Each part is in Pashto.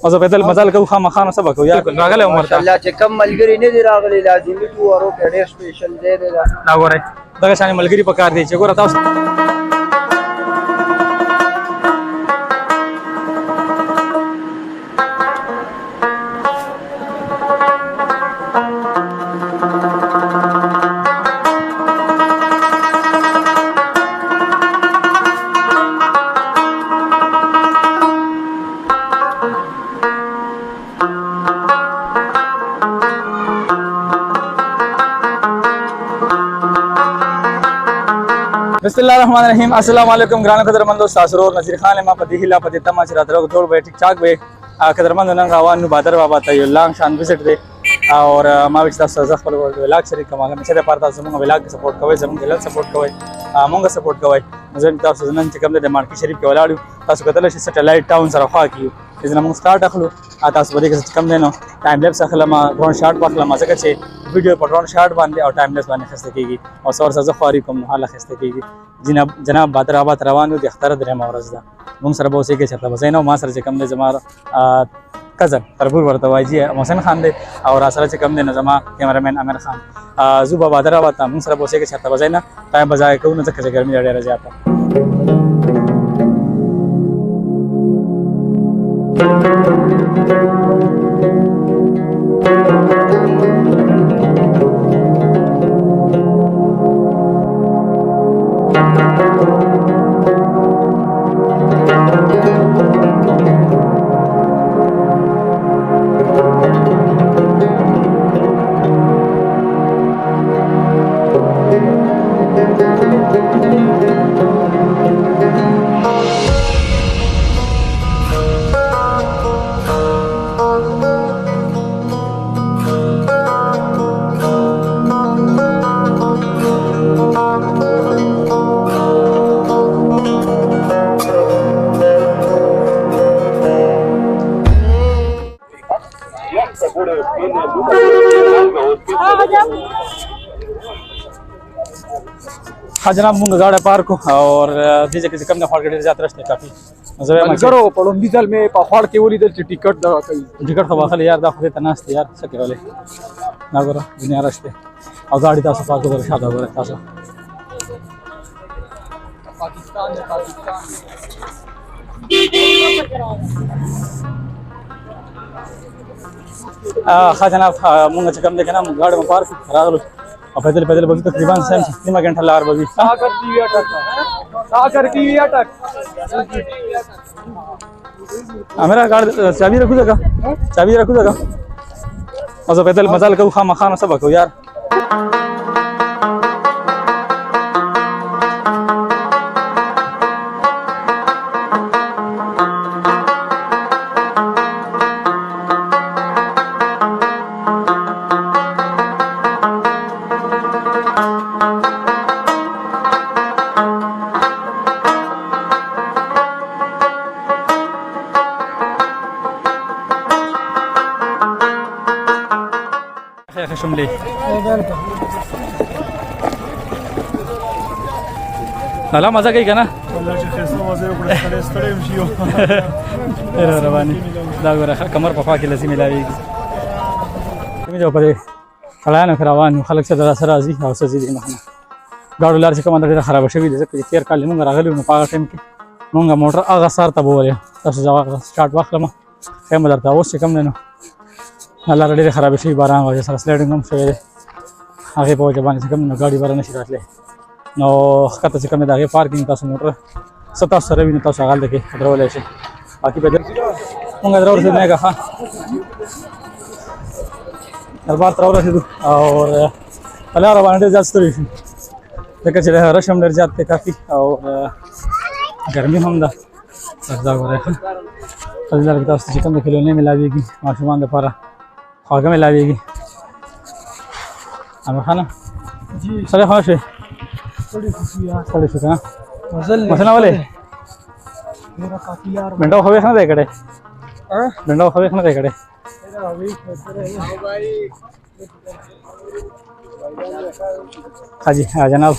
او زه بدل مزال کو خامخانه سبق یا راغله عمر ته الله چې کم ملګری نه دی راغلی لازمي تو ورو کې ډېر سپیشل دی دا غوړې دغه شان ملګری په کار دی چې ګوره تاسو بسم الله الرحمن الرحیم السلام علیکم ګرانو قدرمندو ساسرور نذیر خان ما په دې هلا په دې تما چې راتلو جوړ به ټیک ټاک به قدرمندو نن روان بادر بابا ته یو لانګ شان وزټ دی او ما وچ تاسو ځخ په ولاګ سره کومه چې د پارتا زموږ ولاګ سپورټ کوي زموږ دلل سپورټ کوي مونږ سپورټ کوي زه تاسو نن چې کوم د مارکیټ شریف کې ولاړو تاسو کتل شي سټلایټ ټاون سره خوا کیو اذن موږ سٹارټ اخلو تاسو بده کې کم دینو ټایم لیپس اخلم ډرون شاټ واخلم ځکه چې ویډیو په ډرون شاټ باندې او ټایم لیپس باندې خسته کیږي او سور سره خواري کوم حاله خسته کیږي جناب بادر آباد روان دي اختر درې مورز ده موږ سره به اوسې کې چرته وزینو ما سره چې کم د زمار کزن تربور ورته وایي محسن خان دی او را سره چې کم دی نظم کیمرامین امیر خان زوبا بادر آباد ته موږ سره به اوسې کې چرته وزینه ټایم بځای کوو نه ځکه چې ګرمي ډېره زیاته हाँ जनाब मुंग गाड़ा पार्क और दीजिए किसी कम ने फाड़ के जाते रस्ते काफी मज़े में करो पड़ों बीजल में फाड़ के बोली दल टिकट दा कहीं टिकट खबा खाली यार दा खुदे तनास यार सके वाले ना करो दुनिया रस्ते और गाड़ी तासो पार्क कर शादा करे तासो हाँ जनाब मुंग कम देखे ना गाड़ी में पार्क रागलो और पैदल पैदल बगी तकरीबन सेम 3 घंटा लार बगी मेरा गाड़ी चाबी रखू जगह और पैदल मजाल को खामा खाना सब को यार شملي لا مزه کوي کنه والله چې خسته مزه وکړه ستړی مشيو رواني دا غره کمر په خوا کې لازمي لاويږي کومه جو پرې کلان روان خلک سره راځي او سزي نه غاړو لار چې کومه ډیره خراب شوې ده ځکه چې تیر کال موږ راغلي نو په هغه ټیم کې موږ موټر هغه سار ته بوله تاسو ځواب سٹارټ واخلم خیمه درته اوس کوم نه الله ډېر خراب شي باران وجه سره سلایډینګ هم شوی دی هغه په وجه باندې کوم ګاډي بار نه شي راتلی نو کته چې کوم دغه پارکینګ تاسو موټر ستا سره ویني تاسو هغه دغه درولای شي باقي به موږ درور څه نه غه دربار تر ورسېدو او الله باندې ځات ستوري شي ځکه چې رشم ډېر زیات دی کافي او ګرمي هم ده دا غوړه الله تاسو چې کوم د کلو نه ملاويږي ماشومان لپاره خواږه ملاويږي امر خانه جی سره خوښه سړی شو کنه مثلا ولې میرا کافی یار منډو خو نه دی کړه منډو خو نه دی کړه हाँ जी हाँ जनाब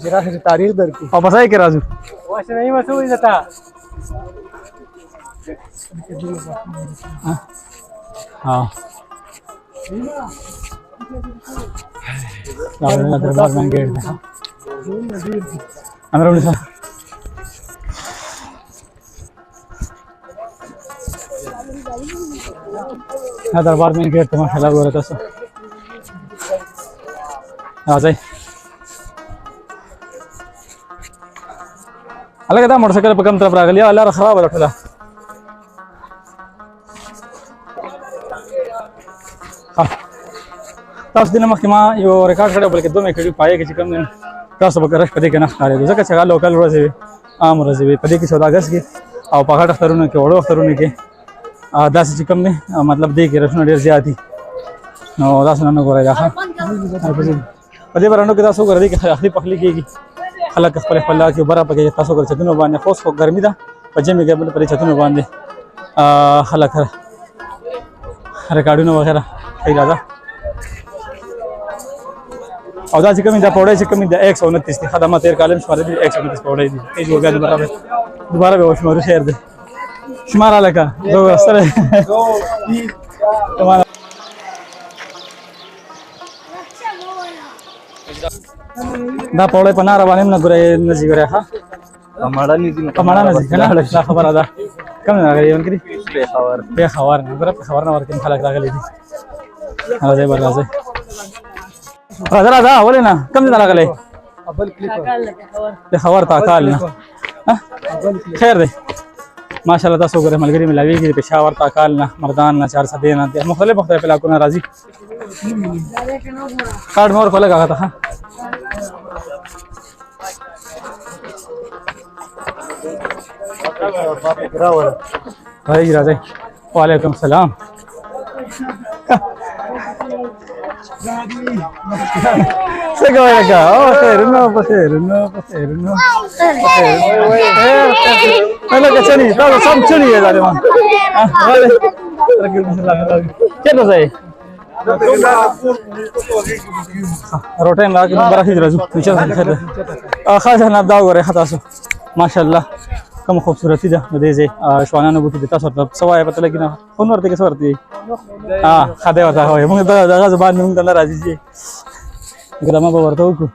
जरा से तारीख दर को और बसाई के राजू वैसे नहीं बस हुई जाता हाँ दरबार में गेट देखा अंदर उन्हें दरबार में गेट माशाल्लाह हो रहा था आ जाए अलग था मोटरसाइकिल पर कम तरफ रख लिया अल्लाह खराब हो रहा تاسو دنه مخکې ما یو ریکارډ کړی بلکې دوه مې کړي پایې کې چې کوم دین تاسو به رش پدې کې نه ښکارېدو ځکه چې هغه لوکل ورځې وي عام ورځې وي پدې کې سوداګرس کې او په غټ اخترونو کې وړو اخترونو کې داسې چې کوم دی مطلب دی کې رشونه ډېر زیات دي نو داسې نه ګورئ دا ښه په دې برانډو کې تاسو ګورئ کې اخلي پخلي کېږي خلک خپل خپل کې اوبه راپکېږي تاسو ګورئ چتونو باندې خوس خو ګرمي ده په ژمي کې بل پرې چتونو باندې خلک ریکارډونه وغیره کوي راځه او دا چې کومې دا پوډۍ چې کومې د 129 دي خدمات تیر کالم شماره دي 129 پوډۍ دي ای جو بیا دوباره به شماره شهر دي شماره لکه دو سره دا پوډۍ په نار باندې نه ګورې نه زی ګورې ها हमारा नहीं दिन کماړه نه ځي کنه لا خبره ده کوم نه غوي ونکري به خبر نه ګره خبر نه ورکې خلک راغلي دي راځي بر راځي راځه ولې نه کوم ځای راغلي ابل کلیپ د خبر تا کال نه خیر دی ماشاءالله تاسو ګره ملګری ملاویږي د پېښور تا کال نه مردان نه 400 نه مختلف علاقو نه راځي کارډ مور په لګا تا راځي وعلیکم السلام څنګه وایګه او خیر نو بخیر نو بخیر نو هلا چني دا سم چني یې دالې ما چیرته ځای روټین راځي برخې راځو چې خیر خاصه نه دا غوړې تاسو ماشاءالله کوم خوبصورتي ده د دې ځای شوانانو بوټي د تاسو ته سوای پته لګی نه خو نور ته کې سورتي خدای وتا وای موږ دا زبان موږ نه راځي چې ګرامه به ورته وکړو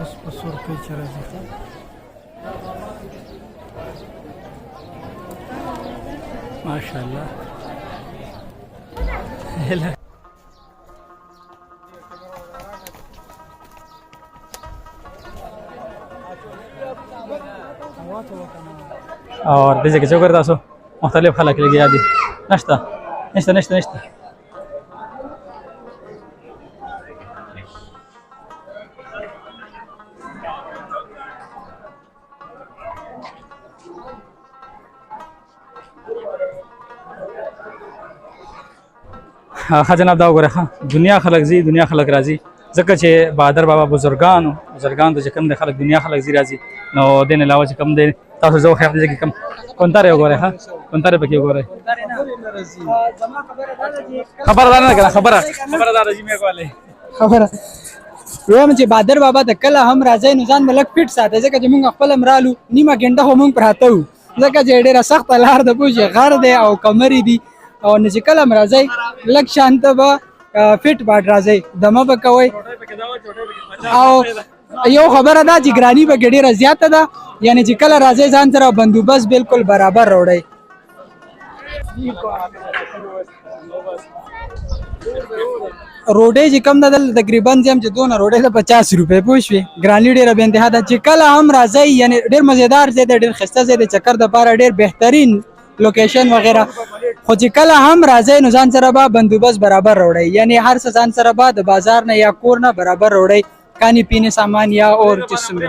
بس بصور كي ترازي ما شاء الله اور دې ځکه چې وګورئ تاسو مختلف خلک لګیا دي نشته ښه جناب دا وګوره ښه دنیا خلک ځي دنیا خلک راځي ځکه چې بهادر بابا بزرګانو ته چې کوم د خلک دنیا خلک ځي راځي نو دې نه علاوه چې کوم دی تاسو زه خو دې کې کوم کونتاره وګورئ ښه کونتاره پکې وګورئ خبره ده نه کنه خبره ده چې مې کولې خبره وایم چې بهادر بابا د کله هم راځي نو ځان ملک فټ ساتي ځکه چې موږ خپل امرالو نیمه ګنټه هم موږ پراته وو ځکه چې ډېره سخت لار د پوجي غر دی او کمرې دي او نه چې کله راځي لک شانت به فټ باټ راځي دمه به کوي او یو خبره ده چې ګرانی به ډېره زیاته ده یعنی چې کله راځي ځان سره بندوبست بالکل برابر راوړي روډي چې کم ده تقریبا زم چې دونه روډي د 50 روپے پوښوي ګرانی ډېره به انتها ده چې کله هم راځي یعنی ډېر مزیدار ځای دی ډېر خسته ځای دی چکر د پاره ډېر بهترین لوکیشن وغیرہ خو چې کله هم راځي نو ځان سره به بندوبست برابر راوړي یعنی هر څه ځان سره به د بازار نه یا کور نه برابر راوړي کانی پینے سامان یا اور چیز څومره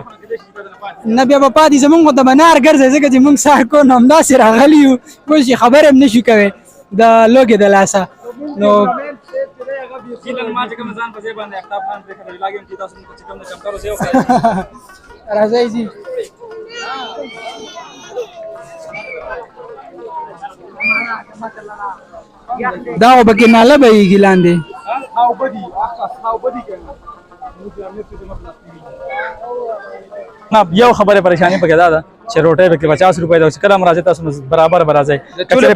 نه بیا به پاتې زمونږ خو د منار ګرځی ځکه چې مونږ سهار کو نو همداسې راغلي یو پوه شي خبرې هم نشو کوی د لوږې د لاسه نو راځئ ځي دا خو پکې ناله بهیږي لاندې نه یو خبره پریشانی پکې دا ده چې روټۍ پکې 50 روپۍ ده چې کله هم راځي تاسو برابر راځي چولې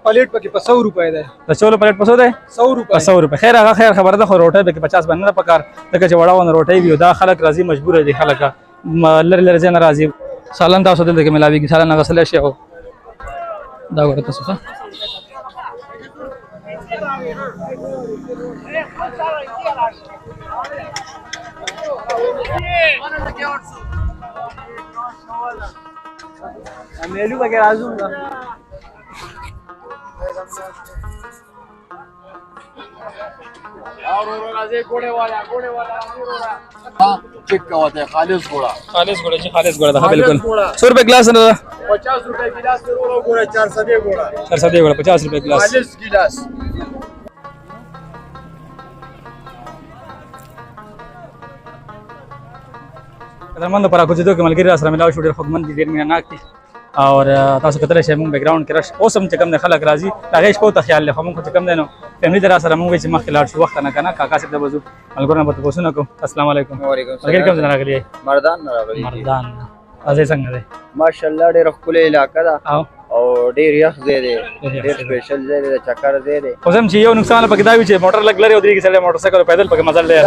پلیټ پکې په 100 روپۍ ده د چولو پلیټ په 100 ده 100 روپۍ 100 روپۍ خیر هغه خیر خبره ده خو روټۍ پکې 50 باندې نه پکار دغه چې وړاونه روټۍ وي دا خلک راځي مجبور دي خلک لری لری ځنه راځي سالن تاسو دلته کې ملاوي کې سالن غسل شي او دا ورته تاسو ښه मेलू वगैरह आजूंगा चेक का होता है खालिश घोड़ा خالص ګوړه ده بالکل 100 روپے ګلاس نه 50 रुपए गिलास घोड़ा 400 घोड़ा 400 ګوړه 50 روپے ګلاس खालिश गिलास قدرمن پر اكو چې دوه ملګری را سره ملاو شو ډېر خدمت دي ډېر مینه ناک دي او تاسو کتل شئ موږ بیک ګراوند کې رش اوسم چې کوم خلک راځي هغه شپو ته خیال لخوا موږ چې کوم دینو فیملی در سره موږ چې مخکې لاړ شو وخت نه کنه کاکا سره د بزو ملګرو په تاسو کو السلام علیکم وعلیکم ملګری کوم ځای راغلی مردان راغلی مردان ازه څنګه دی ماشاءالله ډېر ښکلی علاقه ده او او ډېر یخ ځای دی ډېر سپیشل ځای دی د چکر ځای دی اوسم چې یو نقصان پکې دا وی چې موټر لګ لري او درې کې سره موټر سایکل پیدل پکې مزل لري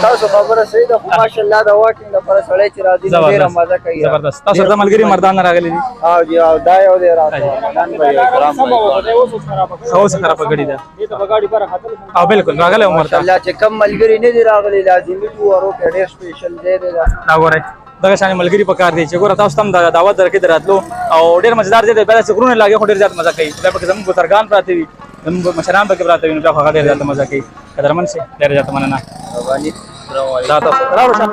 تاسو خبره صحیح ده خو ماشاءالله د واکینګ لپاره سړی چې راځي نو ډېره مزه کوي زبردست تاسو د ملګری مردان راغلی دي او جی او دا یو دی راځي نن به کرام اوس خراب غړي ده او بالکل راغله عمر ته ماشاءالله چې کم ملګری نه دی راغلی لازمي تو ورو کې ډېر سپیشل ځای دی دا ګورئ دغه شان ملګری په کار دی چې ګوره تاسو تم د دعوت درکې دراتلو او ډېر مزدار دی په داسې غرونه لاګي خو ډېر زیات مزه کوي دا پکې زموږ بزرګان پراته وي زموږ مشران پکې پراته وي نو دا خو ډېر زیات مزه کوي قدرمن شي ډېر زیات مننه باندې دا تاسو راوړئ شان